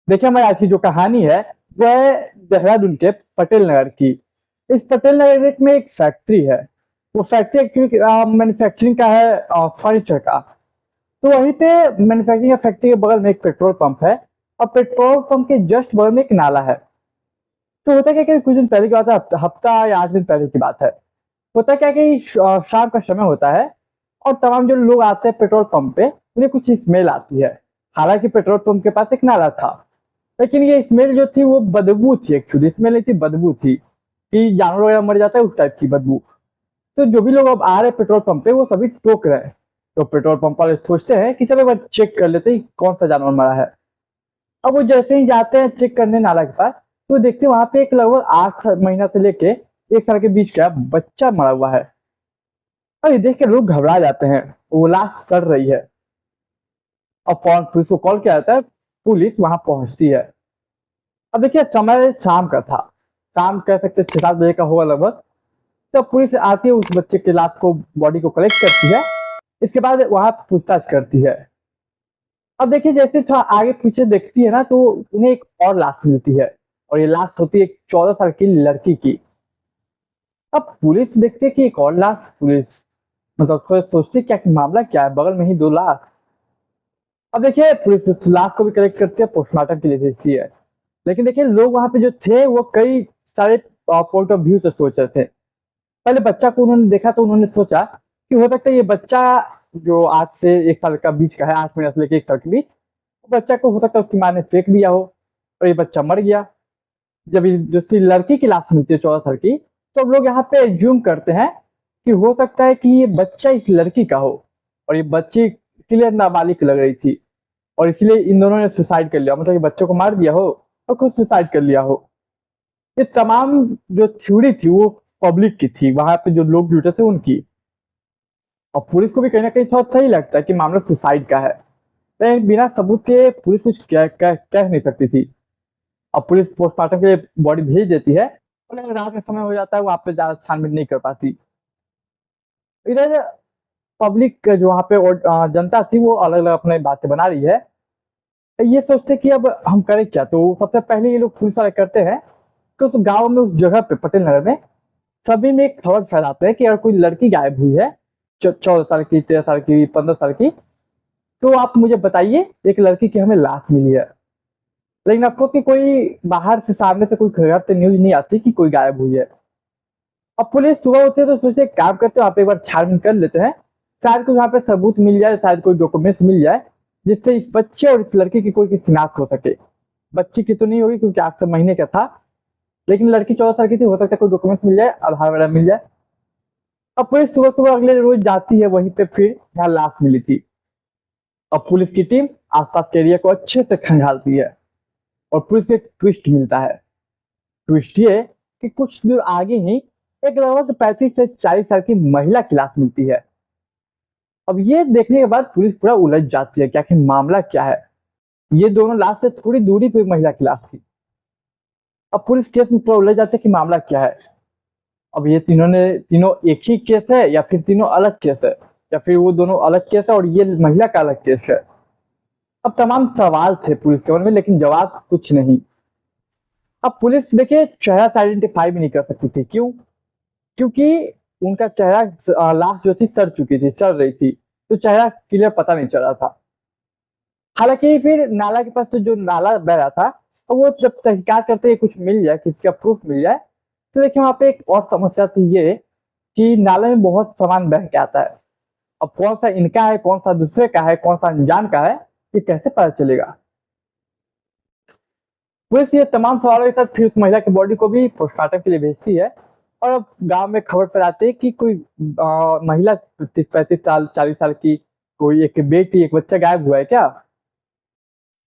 देखिए, हमारी आज की जो कहानी है वो है देहरादून के पटेल नगर की। इस पटेल नगर में एक फैक्ट्री है। वो फैक्ट्री एक्चुअली मैन्युफैक्चरिंग का है, फर्नीचर का। तो वहीं पे मैन्युफैक्चरिंग फैक्ट्री के बगल में एक पेट्रोल पंप है और पेट्रोल पंप के जस्ट बगल में एक नाला है। तो होता क्या कि कुछ दिन पहले की बात है, हफ्ता या 8 दिन पहले की बात है। होता क्या कि शाम का समय होता है और तमाम जो लोग आते हैं पेट्रोल पंप पे उन्हें कुछ स्मेल आती है। हालांकि पेट्रोल पंप के पास एक नाला था, लेकिन ये स्मेल जो थी वो बदबू थी। एक्चुअली स्मेल नहीं थी, बदबू थी कि जानवर वगैरह मर जाता है उस टाइप की बदबू। तो जो भी लोग अब आ रहे पेट्रोल पंप पे वो सभी टोक रहे हैं। तो पेट्रोल पंप वाले सोचते हैं कि चलो एक बार चेक कर लेते हैं कौन सा जानवर मरा है। अब वो जैसे ही जाते हैं चेक करने नाला के पास, तो देखते हैं वहां पे एक लगभग 8 महीना से लेके 1 साल के बीच का बच्चा मरा हुआ है। अब ये देख के लोग घबरा जाते हैं, वो लाश सड़ रही है। अब फौरन पुलिस को कॉल किया जाता है, पुलिस वहां पहुंचती है। अब देखिए समय शाम का था, शाम कह सकते 6-7 बजे का होगा लगभग। तब पुलिस आती है, उस बच्चे के लाश को, बॉडी को कलेक्ट करती है। इसके बाद वहां पूछताछ करती है। अब देखिए जैसे थोड़ा आगे पीछे देखती है ना, तो उन्हें एक और लाश मिलती है। और ये लाश होती है एक 14 साल की लड़की की। अब पुलिस देखती है कि एक और लाश। पुलिस मतलब थोड़ा सोचती है क्या मामला क्या है, बगल में ही 2 लाश। अब देखिए पुलिस उस लाश को भी कलेक्ट करती है, पोस्टमार्टम के लिए भेजती है। लेकिन देखिए लोग वहां पे जो थे वो कई सारे पॉइंट ऑफ व्यू से सोच रहे थे। पहले बच्चा को उन्होंने देखा तो उन्होंने सोचा कि हो सकता है ये बच्चा जो 8 से 1 साल का बीच का है, 8 महीने से लेकर 1 साल के बीच, बच्चा को हो सकता है उसकी माँ ने फेंक दिया हो और ये बच्चा मर गया। जब ये दूसरी लड़की की लाश मिलती है 14 साल की, तो अब लोग यहाँ पे एज्यूम करते हैं कि हो सकता है कि ये बच्चा इस लड़की का हो और ये बच्ची इसलिए नाबालिग लग रही थी और इसलिए इन दोनों ने सुसाइड कर लिया, मतलब ये बच्चों को मार दिया हो और खुद सुसाइड कर लिया हो। ये तमाम जो थ्योरी थी वो पब्लिक की थी, वहां पे जो लोग जुटे थे उनकी। और पुलिस को भी कहीं ना कहीं थोड़ा सही लगता है कि मामला सुसाइड का है, लेकिन बिना सबूत के पुलिस कुछ कह नहीं सकती थी। अब पुलिस पोस्टमार्टम के लिए बॉडी भेज देती है और अगर रात का समय हो जाता है वहां पे ज्यादा छानबीन नहीं कर पाती। इधर पब्लिक जो वहां पे जनता थी वो अलग अलग अपने बातें बना रही है। ये सोचते कि अब हम करें क्या। तो सबसे पहले ये लोग पुलिस वाले करते हैं कि उस गांव में, उस जगह पे पटेल नगर में सभी में एक खबर फैलाते हैं कि अगर कोई लड़की गायब हुई है 14 साल की, 13 साल की, 15 साल की, तो आप मुझे बताइए, एक लड़की की हमें लाश मिली है। लेकिन अफसोस कि कोई बाहर से, सामने से कोई घर से न्यूज नहीं आती कि कोई गायब हुई है। अब पुलिस सुबह होती है तो सोचे काम करते हैं, वहां पे एक बार छानबीन कर लेते हैं, शायद कुछ वहां पे सबूत मिल जाए, शायद कोई डॉक्यूमेंट्स मिल जाए जिससे इस बच्चे और इस लड़की की कोई की शिनाख्त हो सके। बच्ची की तो नहीं होगी क्योंकि 8 महीने का था, लेकिन लड़की 14 साल की थी, हो सकता है कोई डॉक्यूमेंट्स मिल जाए, आधार वगैरह मिल जाए। अब पुलिस सुबह सुबह अगले रोज जाती है वहीं पे, फिर यहाँ लाश मिली थी। अब पुलिस की टीम आसपास के एरिया को अच्छे से खंगालती है और पुलिस को एक ट्विस्ट मिलता है। ट्विस्ट ये कि कुछ दूर आगे ही एक लगभग 35 से 40 साल की महिला की लाश मिलती है। अब ये देखने के बाद पुलिस पूरा उलझ जाती है कि आखिर मामला क्या है। ये दोनों लाश से थोड़ी दूरी पे महिला की लाश थी। अब पुलिस केस में पूरा उलझ जाती है कि मामला क्या है। अब ये तीनों एक ही केस है या फिर तीनों अलग केस है, या फिर वो दोनों अलग केस है और ये महिला का अलग केस है। अब तमाम सवाल थे पुलिस के मन में, लेकिन जवाब कुछ नहीं। अब पुलिस देखिए चेहरा से आइडेंटिफाई भी नहीं कर सकती थी। क्यों? क्योंकि उनका चेहरा, लाश जो थी सड़ चुकी थी, सड़ रही थी, तो चेहरा क्लियर पता नहीं चल रहा था। हालांकि फिर नाला के पास तो जो नाला बह रहा था, तो वो जब तहकीकात करते हैं कुछ मिल जाए, किसी का प्रूफ मिल जाए, तो देखिए वहां पे एक और समस्या थी ये कि नाले में बहुत सामान बह के आता है। अब कौन सा इनका है, कौन सा दूसरे का है, कौन सा अनजान का है, ये कैसे पता चलेगा। पुलिस ये तमाम सवालों के साथ फिर उस महिला की बॉडी को भी पोस्टमार्टम के लिए भेजती है। और अब गांव में खबर फैलाती है कि कोई महिला 35 35 साल 40 साल की, कोई एक बेटी, एक बच्चा गायब हुआ है क्या।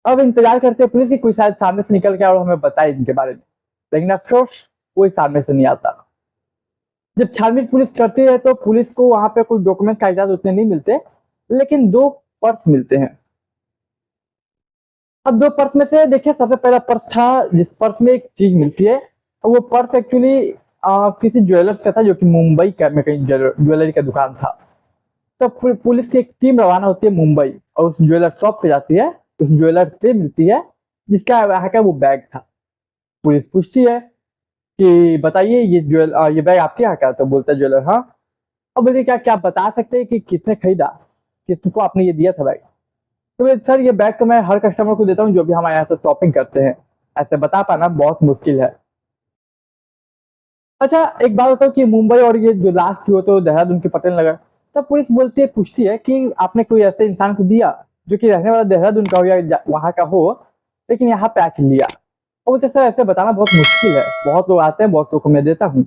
अब इंतजार करते हैं पुलिस की कोई शायद सामने से निकल के और हमें बताए इनके बारे में, लेकिन अफसोस कोई सामने से नहीं आता। जब छानबीन पुलिस करती है तो पुलिस को वहां पे कोई डॉक्यूमेंट कागजात उतने नहीं मिलते, लेकिन 2 पर्स मिलते हैं। अब 2 पर्स में से देखिए सबसे पहला पर्स था जिस पर्स में एक चीज मिलती है, और वो पर्स एक्चुअली किसी ज्वेलर्स का था जो कि मुंबई का में कहीं ज्वेलरी का दुकान था। तो पुलिस की एक टीम रवाना होती है मुंबई और उस ज्वेलर शॉप पे जाती है, उस ज्वेलर से मिलती है जिसका वहाँ का वो बैग था। पुलिस पूछती है कि बताइए ये बैग आपके यहाँ का? तो बोलता है ज्वेलर हाँ। अब बोलते क्या आप बता सकते हैं कि किसने खरीदा, किसको आपने ये दिया था बैग? तो बोले सर ये बैग तो मैं हर कस्टमर को देता हूँ जो भी हमारे यहाँ से शॉपिंग करते हैं, ऐसे बता पाना बहुत मुश्किल है। अच्छा एक बात बताओ कि मुंबई और ये जो लास्ट थी वो तो देहरादून की पटेल नगर, तब पुलिस बोलती है पूछती है कि आपने कोई ऐसे इंसान को दिया जो कि रहने वाला देहरादून का हो या वहां का हो लेकिन यहाँ पे आके लिया? और बोलते सर ऐसे बताना बहुत मुश्किल है, बहुत लोग आते हैं, बहुत लोग को मैं देता हूँ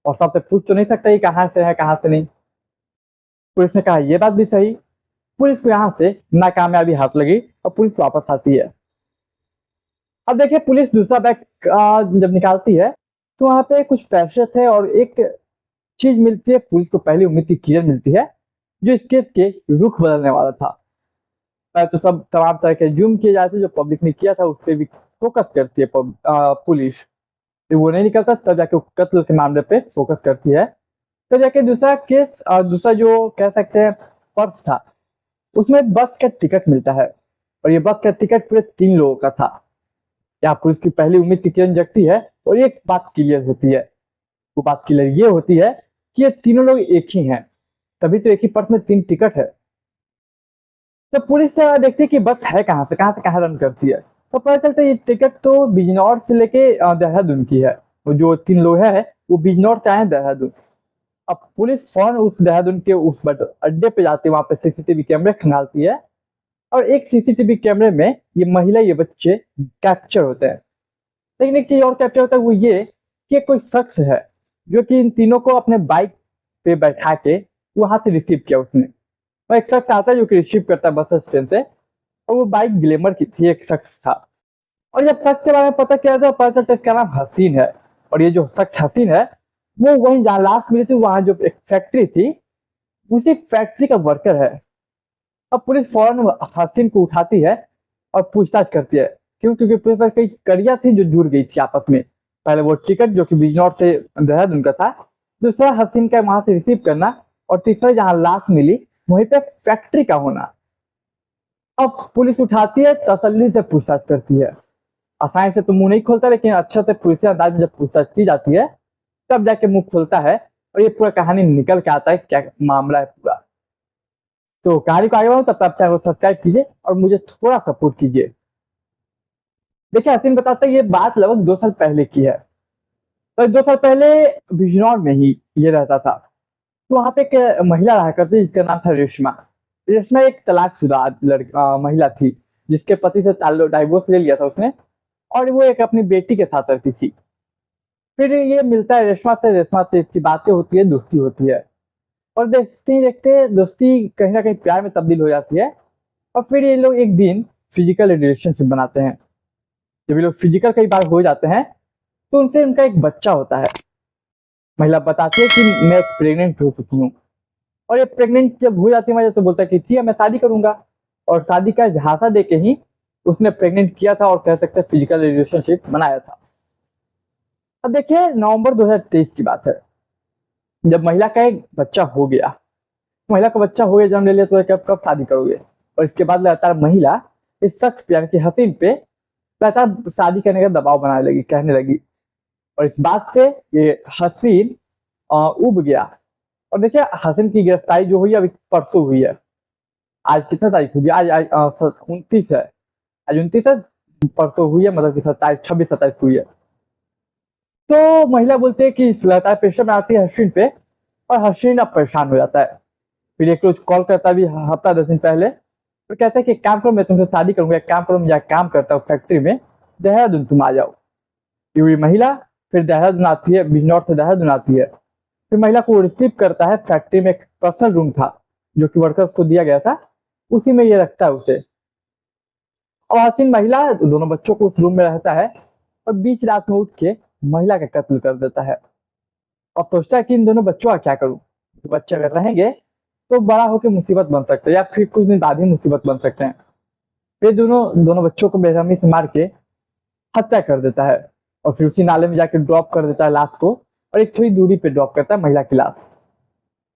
और सबसे पूछ तो नहीं सकता ये कहाँ से है कहाँ से नहीं। पुलिस ने कहा ये बात भी सही। पुलिस को यहाँ से नाकामयाबी हाथ लगी और पुलिस वापस आती है। अब देखिए पुलिस दूसरा बैग जब निकालती है तो वहां पे कुछ पैसे थे और एक चीज मिलती है। पुलिस को पहली उम्मीद की किरण मिलती है जो इस केस के रुख बदलने वाला था। तो सब तमाम तरह के जूम किए जाते जो पब्लिक ने किया था उस पर भी फोकस करती है पुलिस। जब वो नहीं निकलता तब जाके वो कत्ल के मामले पे फोकस करती है। तब जाके दूसरा केस दूसरा जो कह सकते हैं पर्स था, उसमें बस का टिकट मिलता है और ये बस का टिकट पूरे 3 लोगों का था। यहाँ पुलिस की पहली उम्मीद की किरण जगती है और एक बात क्लियर होती है। वो बात क्लियर ये होती है कि ये तीनों लोग एक ही हैं, तभी तो एक ही पर्स में 3 टिकट है। तो पुलिस देखती है कि बस है कहाँ से कहाँ रन करती है। तो पता चलता है ये टिकट तो बिजनौर से लेके देहरादून की है। वो जो 3 लोग है वो बिजनौर से आए हैं देहरादून। अब पुलिस फौरन उस देहरादून के उस अड्डे पे जाती है, वहां पे सीसीटीवी कैमरे खंगालती है और एक सीसीटीवी कैमरे में ये महिला ये बच्चे कैप्चर होते हैं। लेकिन एक चीज और कैप्चर होता है वो ये कि कोई शख्स है जो कि इन तीनों को अपने बाइक पे बैठा के वहां से रिसीव किया उसने। और एक शख्स आता है जो कि रिसीव करता है बस स्टैंड से और वो बाइक ग्लैमर की थी, एक शख्स था। और जब शख्स के बारे में पता किया तो पता चलता है इसका नाम हसीन है और ये जो शख्स हसीन है वो वहीं जहाँ लास्ट मिली थी वहां जो एक फैक्ट्री थी उसी फैक्ट्री का वर्कर है। अब पुलिस फौरन हसीन को उठाती है और पूछताछ करती है। क्यों? क्योंकि पुलिस पर कई कड़ियां थी जो जुड़ गई थी आपस में। पहले वो टिकट जो कि बिजनौर से देहरादून का था, दूसरा हसीन का वहां से रिसीव करना और तीसरा जहां लाश मिली वहीं पे फैक्ट्री का होना। अब पुलिस उठाती है, तसल्ली से पूछताछ करती है। आसानी से तो मुंह नहीं खोलता लेकिन अच्छे से पुलिस अंदाज में जब पूछताछ की जाती है तब जाके मुंह खोलता है और ये पूरा कहानी निकल के आता है क्या मामला है पूरा। तो कहानी को आगे बढ़ाऊं तब तक चैनल को सब्सक्राइब कीजिए और मुझे थोड़ा सपोर्ट कीजिए। देखिए हसीन बताता है ये बात लगभग 2 साल पहले की है। तो 2 साल पहले बिजनौर में ही ये रहता था। तो वहां पे एक महिला रहा करती जिसका नाम था रेशमा। रेशमा एक तलाकशुदा महिला थी जिसके पति से ताल्लुक डाइवोर्स ले लिया था उसने और वो एक अपनी बेटी के साथ रहती थी। फिर ये मिलता है रेशमा से इसकी बातें होती है, दोस्ती होती है और देखते ही देखते दोस्ती कहीं ना कहीं प्यार में तब्दील हो जाती है। और फिर ये लोग एक दिन फिजिकल रिलेशनशिप बनाते हैं। जब ये लोग फिजिकल कई बार हो जाते हैं तो उनसे उनका एक बच्चा होता है। महिला बताती है कि मैं एक प्रेग्नेंट हो चुकी हूँ और ये प्रेग्नेंट जब हो जाती है महिला तो बोलता है कि ठीक है मैं शादी करूंगा और शादी का झांसा दे के ही उसने प्रेग्नेंट किया था और कह सकते हैं फिजिकल रिलेशनशिप बनाया था। अब देखिए नवंबर 2023 की बात है जब महिला का एक बच्चा हो गया। महिला का बच्चा हो गया, जन्म ले लिया तो कब कब शादी करोगे? और इसके बाद लगातार महिला इस शख्स पे यानी कि हसीन पे लगातार शादी करने का दबाव बनाने लगी, कहने लगी और इस बात से ये हसीन उब गया। और देखिए हसीन की गिरफ्तारी जो हुई अभी परसों हुई है। आज कितना तारीख हुई? आज आज 29 है। आज 29 है, परसों हुई है, मतलब कि 26-27 हुई है। तो महिला बोलते है कि लगातार प्रेशर बनाती है हसीन पे और हसीन अब परेशान हो जाता है। फिर एक रोज कॉल करता है, भी हफ्ता 10 दिन पहले, तो कहता है कि काम करो मैं तुमसे शादी करूंगा, एक काम करो मैं जाकर काम करता हूँ फैक्ट्री में, देहरादून तुम आ जाओ। ये हुई महिला, फिर देहरादून आती है, बिजनौर से देहरादून आती है। फिर महिला को रिसीव करता है फैक्ट्री में, एक पर्सनल रूम था जो कि वर्कर्स को दिया गया था, उसी में ये रखता है उसे। और हसीन महिला दोनों बच्चों को उस रूम में रहता है और बीच रात में उठ के महिला का कत्ल कर देता है। अब सोचता है कि इन दोनों बच्चों का क्या करूं? बच्चे अगर रहेंगे तो बड़ा होकर मुसीबत बन सकते हैं या फिर कुछ दिन बाद ही मुसीबत बन सकते हैं। फिर दोनों दोनों बच्चों को बेरहमी से मार के हत्या कर देता है और फिर उसी नाले में जाकर ड्रॉप कर देता है लाश को और एक थोड़ी दूरी पे ड्रॉप करता है महिला की लाश।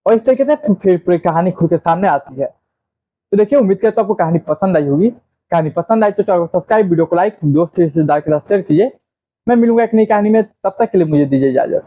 और इस तरीके से फिर पूरी कहानी खुल के सामने आती है। तो देखिए उम्मीद करता हूँ आपको कहानी पसंद आई होगी। कहानी पसंद आई तो चैनल को सब्सक्राइब, वीडियो को लाइक, दोस्त रिश्तेदार के साथ शेयर कीजिए। मैं मिलूंगा एक नई कहानी में, तब तक के लिए मुझे दीजिए इजाजत।